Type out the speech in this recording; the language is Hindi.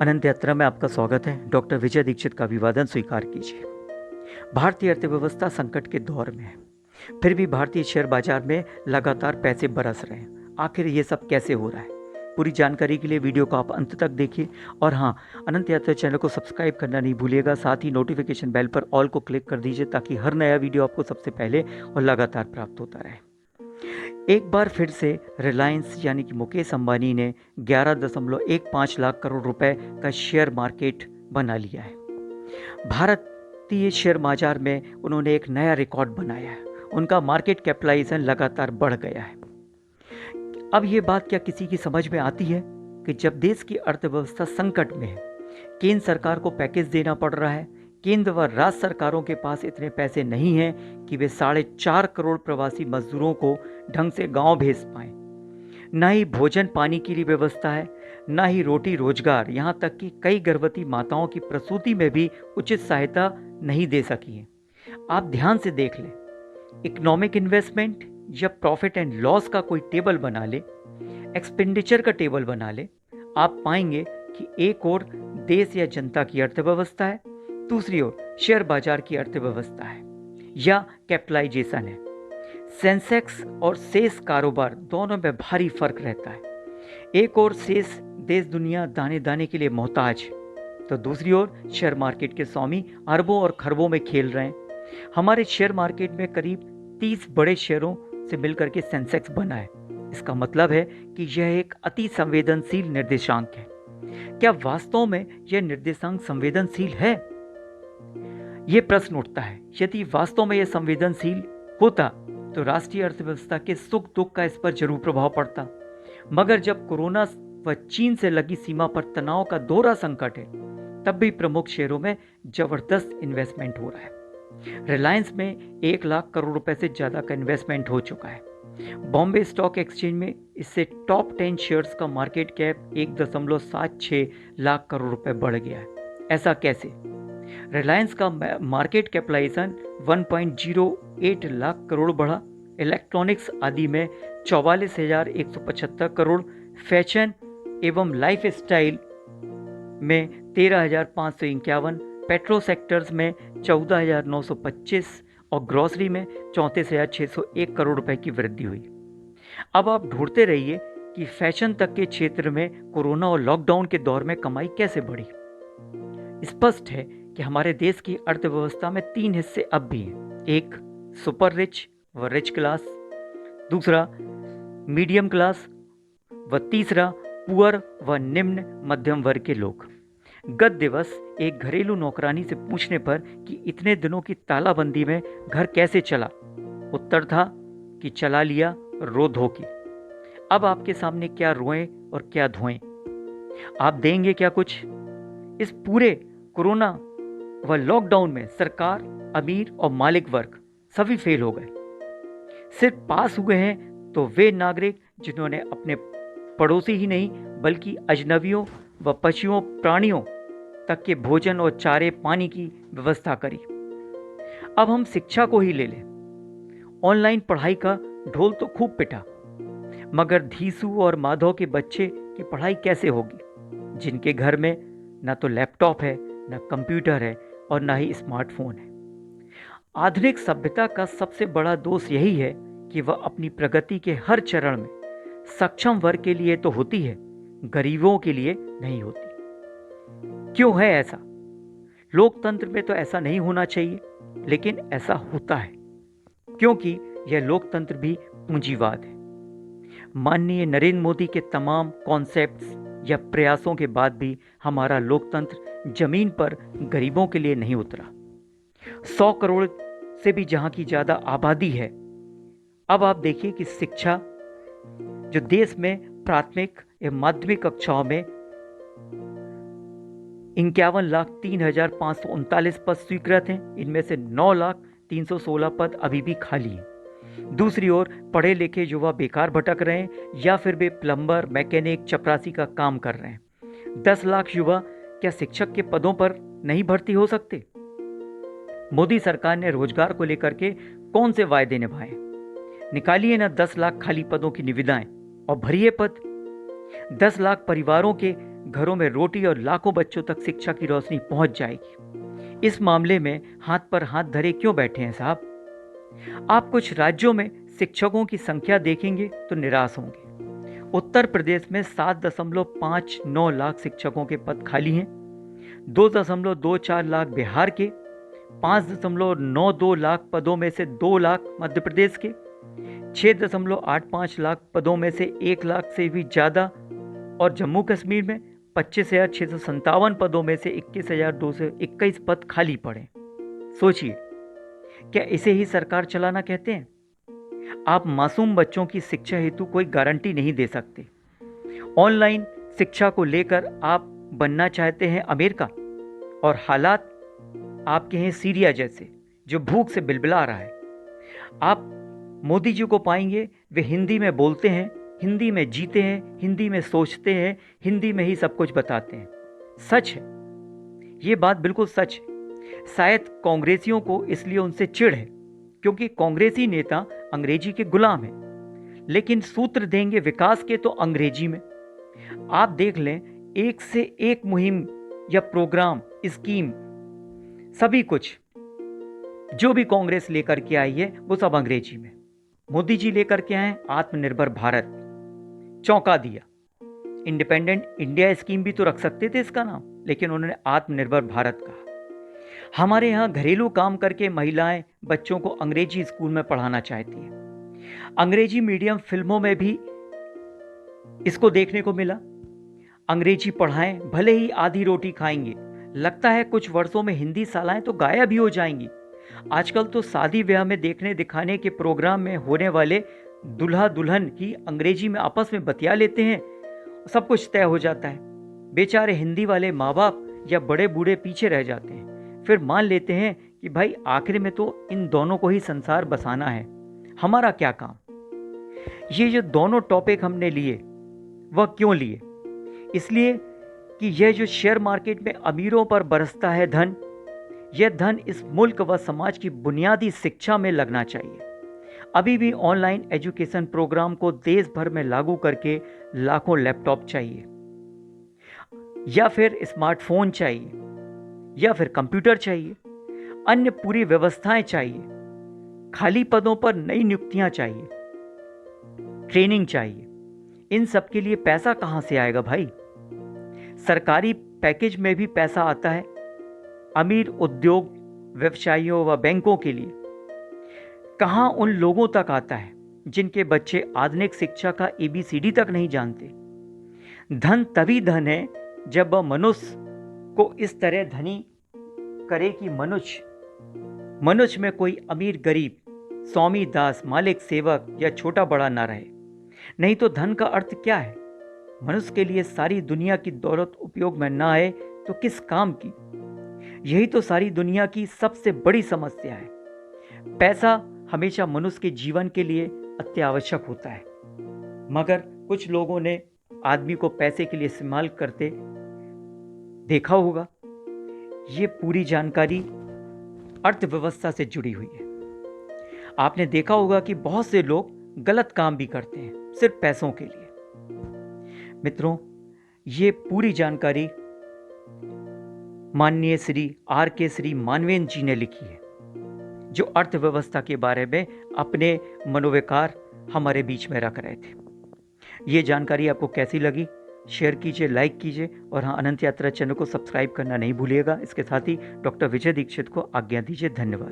अनंत यात्रा में आपका स्वागत है। डॉक्टर विजय दीक्षित का अभिवादन स्वीकार कीजिए। भारतीय अर्थव्यवस्था संकट के दौर में है, फिर भी भारतीय शेयर बाजार में लगातार पैसे बरस रहे हैं। आखिर ये सब कैसे हो रहा है? पूरी जानकारी के लिए वीडियो को आप अंत तक देखिए और हाँ, अनंत यात्रा चैनल को सब्सक्राइब करना नहीं भूलिएगा। साथ ही नोटिफिकेशन बेल पर ऑल को क्लिक कर दीजिए ताकि हर नया वीडियो आपको सबसे पहले और लगातार प्राप्त होता रहे। एक बार फिर से रिलायंस यानी कि मुकेश अंबानी ने 11.15 लाख करोड़ रुपए का शेयर मार्केट बना लिया है। भारतीय शेयर बाजार में उन्होंने एक नया रिकॉर्ड बनाया है। उनका मार्केट कैपिटलाइजेशन लगातार बढ़ गया है। अब ये बात क्या किसी की समझ में आती है कि जब देश की अर्थव्यवस्था संकट में है, केंद्र सरकार को पैकेज देना पड़ रहा है, केंद्र व राज्य सरकारों के पास इतने पैसे नहीं हैं कि वे 4.5 करोड़ प्रवासी मजदूरों को ढंग से गांव भेज पाएं। ना ही भोजन पानी की व्यवस्था है, ना ही रोटी रोजगार, यहाँ तक कि कई गर्भवती माताओं की प्रसूति में भी उचित सहायता नहीं दे सकी है। आप ध्यान से देख लें, इकोनॉमिक इन्वेस्टमेंट या प्रॉफिट एंड लॉस का कोई टेबल बना ले, एक्सपेंडिचर का टेबल बना ले, आप पाएंगे कि एक ओर देश या जनता की अर्थव्यवस्था है, दूसरी ओर शेयर बाजार की अर्थव्यवस्था है या कैपिटलाइजेशन है। सेंसेक्स और शेष कारोबार दोनों में भारी फर्क रहता है। एक ओर शेष देश दुनिया दाने दाने के लिए मोहताज है, तो दूसरी ओर शेयर मार्केट के स्वामी अरबों और खरबों में खेल रहे हैं। हमारे शेयर मार्केट में करीब 30 बड़े शेयरों से मिलकर के सेंसेक्स बना है। इसका मतलब है कि यह एक अति संवेदनशील निर्देशांक है। क्या वास्तव में यह निर्देशांक संवेदनशील है? यह प्रश्न उठता है। यदि वास्तव में यह संवेदनशील होता तो राष्ट्रीय अर्थव्यवस्था के सुख दुख का इस पर जरूर प्रभाव पड़ता। मगर जब कोरोना व चीन से लगी सीमा पर तनाव का दोहरा संकट है, तब भी प्रमुख शेयरों में जबरदस्त इन्वेस्टमेंट हो रहा है। रिलायंस में 1 लाख करोड़ रुपए से ज्यादा का इन्वेस्टमेंट हो चुका है। बॉम्बे स्टॉक एक्सचेंज में इससे टॉप 10 शेयर्स का मार्केट कैप 1.76 लाख करोड़ रुपए बढ़ गया है। ऐसा कैसे? रिलायंस का मार्केट कैपिटलाइजेशन 1.08 लाख करोड़ बढ़ा। इलेक्ट्रॉनिक्स आदि में 44,175 करोड़, फैशन एवं लाइफ स्टाइल में 13,551, पेट्रो सेक्टर्स में 14,925 और ग्रोसरी में 34,601 करोड़ रुपए की वृद्धि हुई। अब आप ढूंढते रहिए कि फैशन तक के क्षेत्र में कोरोना और लॉकडाउन के दौर में कमाई कैसे बढ़ी। स्पष्ट है कि हमारे देश की अर्थव्यवस्था में 3 हिस्से अब भी हैं। एक सुपर रिच व रिच क्लास, दूसरा मीडियम क्लास व तीसरा पुअर व निम्न मध्यम वर्ग के लोग। गत दिवस एक घरेलू नौकरानी से पूछने पर कि इतने दिनों की तालाबंदी में घर कैसे चला, उत्तर था कि चला लिया रो धो के। अब आपके सामने क्या रोएं और क्या धोएं? आप देंगे क्या कुछ? इस पूरे कोरोना व लॉकडाउन में सरकार, अमीर और मालिक वर्ग सभी फेल हो गए। सिर्फ पास हुए हैं तो वे नागरिक जिन्होंने अपने पड़ोसी ही नहीं बल्कि अजनबियों व पशुओं प्राणियों तक के भोजन और चारे पानी की व्यवस्था करी। अब हम शिक्षा को ही ले लें। ऑनलाइन पढ़ाई का ढोल तो खूब पिटा, मगर धीसू और माधव के बच्चे की पढ़ाई कैसे होगी, जिनके घर में ना तो लैपटॉप है, ना कंप्यूटर है और ना ही स्मार्टफोन है। आधुनिक सभ्यता का सबसे बड़ा दोष यही है कि वह अपनी प्रगति के हर चरण में सक्षम वर्ग के लिए तो होती है, गरीबों के लिए नहीं होती। क्यों है ऐसा? लोकतंत्र में तो ऐसा नहीं होना चाहिए, लेकिन ऐसा होता है क्योंकि यह लोकतंत्र भी पूंजीवाद है। माननीय नरेंद्र मोदी के तमाम कॉन्सेप्ट्स या प्रयासों के बाद भी हमारा लोकतंत्र जमीन पर गरीबों के लिए नहीं उतरा। 100 करोड़ से भी जहां की ज्यादा आबादी है। अब आप देखिए कि शिक्षा जो देश में प्राथमिक एवं माध्यमिक कक्षाओं में 51,03,539 पद स्वीकृत हैं, इनमें से 9,316 पद अभी भी खाली हैं। दूसरी ओर पढ़े लिखे युवा बेकार भटक रहे हैं या फिर वे प्लम्बर, मैकेनिक, चपरासी का काम कर रहे हैं। 10 लाख युवा क्या शिक्षक के पदों पर नहीं भर्ती हो सकते? मोदी सरकार ने रोजगार को लेकर के कौन से वायदे निभाए? निकालिए ना 10 लाख खाली पदों की निविदाएं और भरिए पद। 10 लाख परिवारों के घरों में रोटी और लाखों बच्चों तक शिक्षा की रोशनी पहुंच जाएगी। इस मामले में हाथ पर हाथ धरे क्यों बैठे हैं साहब? आप कुछ राज्यों में शिक्षकों की संख्या देखेंगे तो निराश होंगे। उत्तर प्रदेश में 7.59 लाख शिक्षकों के पद खाली हैं। 2.24 लाख बिहार के, 5.92 लाख पदों में से 2 लाख मध्य प्रदेश के, 6.85 लाख पदों में से 1 लाख से भी ज़्यादा और जम्मू कश्मीर में 25,657 पदों में से 21,221 पद खाली पड़े। सोचिए, क्या इसे ही सरकार चलाना कहते हैं? आप मासूम बच्चों की शिक्षा हेतु कोई गारंटी नहीं दे सकते। ऑनलाइन शिक्षा को लेकर आप बनना चाहते हैं अमेरिका, और हालात आपके हैं सीरिया जैसे, जो भूख से बिलबिला रहा है। आप मोदी जी को पाएंगे, वे हिंदी में बोलते हैं, हिंदी में जीते हैं, हिंदी में सोचते हैं, हिंदी में ही सब कुछ बताते हैं। सच है, ये बात बिल्कुल सच है। शायद कांग्रेसियों को इसलिए उनसे चिढ़ है, क्योंकि कांग्रेसी नेता अंग्रेजी के गुलाम हैं, लेकिन सूत्र देंगे विकास के तो अंग्रेजी में। आप देख लें, एक से एक मुहिम या प्रोग्राम, स्कीम, सभी कुछ जो भी कांग्रेस लेकर के आई है वो सब अंग्रेजी में। मोदी जी लेकर के आए आत्मनिर्भर भारत, चौंका दिया। इंडिपेंडेंट इंडिया स्कीम भी तो रख सकते थे इसका नाम, लेकिन उन्होंने आत्मनिर्भर भारत कहा। हमारे यहाँ घरेलू काम करके महिलाएं बच्चों को अंग्रेजी स्कूल में पढ़ाना चाहती हैं। अंग्रेजी मीडियम फिल्मों में भी इसको देखने को मिला। अंग्रेजी पढ़ाएं, भले ही आधी रोटी खाएंगे। लगता है कुछ वर्षों में हिंदी शालाएं तो गायब ही हो जाएंगी। आजकल तो शादी ब्याह में देखने दिखाने के प्रोग्राम में होने वाले दूल्हा दुल्हन ही अंग्रेजी में आपस में बतिया लेते हैं, सब कुछ तय हो जाता है। बेचारे हिंदी वाले माँ बाप या बड़े बूढ़े पीछे रह जाते हैं। फिर मान लेते हैं कि भाई आखिर में तो इन दोनों को ही संसार बसाना है, हमारा क्या काम। ये जो दोनों टॉपिक हमने लिए, वह क्यों लिए? इसलिए कि यह जो शेयर मार्केट में अमीरों पर बरसता है धन, यह धन इस मुल्क व समाज की बुनियादी शिक्षा में लगना चाहिए। अभी भी ऑनलाइन एजुकेशन प्रोग्राम को देश भर में लागू करके लाखों लैपटॉप चाहिए, या फिर स्मार्टफोन चाहिए, या फिर कंप्यूटर चाहिए, अन्य पूरी व्यवस्थाएं चाहिए। खाली पदों पर नई नियुक्तियां चाहिए, ट्रेनिंग चाहिए। इन सब के लिए पैसा कहां से आएगा भाई? सरकारी पैकेज में भी पैसा आता है अमीर उद्योग व्यवसायियों व बैंकों के लिए। कहां उन लोगों तक आता है जिनके बच्चे आधुनिक शिक्षा का ABCD तक नहीं जानते? धन तभी धन है जब वह मनुष्य को इस तरह धनी करे कि मनुष्य में कोई अमीर गरीब, स्वामी दास, मालिक सेवक या छोटा बड़ा ना रहे। नहीं तो धन का अर्थ क्या है? मनुष्य के लिए सारी दुनिया की दौलत उपयोग में ना आए तो किस काम की? यही तो सारी दुनिया की सबसे बड़ी समस्या है। पैसा हमेशा मनुष्य के जीवन के लिए अत्यावश्यक होता है, मगर कुछ लोगों ने आदमी को पैसे के लिए इस्तेमाल करते देखा होगा। ये पूरी जानकारी अर्थव्यवस्था से जुड़ी हुई है। आपने देखा होगा कि बहुत से लोग गलत काम भी करते हैं सिर्फ पैसों के लिए। मित्रों, ये पूरी जानकारी माननीय श्री R.K. श्री मानवेंद्र जी ने लिखी है, जो अर्थव्यवस्था के बारे में अपने मनोविकार हमारे बीच में रख रहे थे। ये जानकारी आपको कैसी लगी? शेयर कीजिए, लाइक कीजिए, और हाँ, अनंत यात्रा चैनल को सब्सक्राइब करना नहीं भूलिएगा। इसके साथ ही डॉक्टर विजय दीक्षित को आज्ञा दीजिए। धन्यवाद।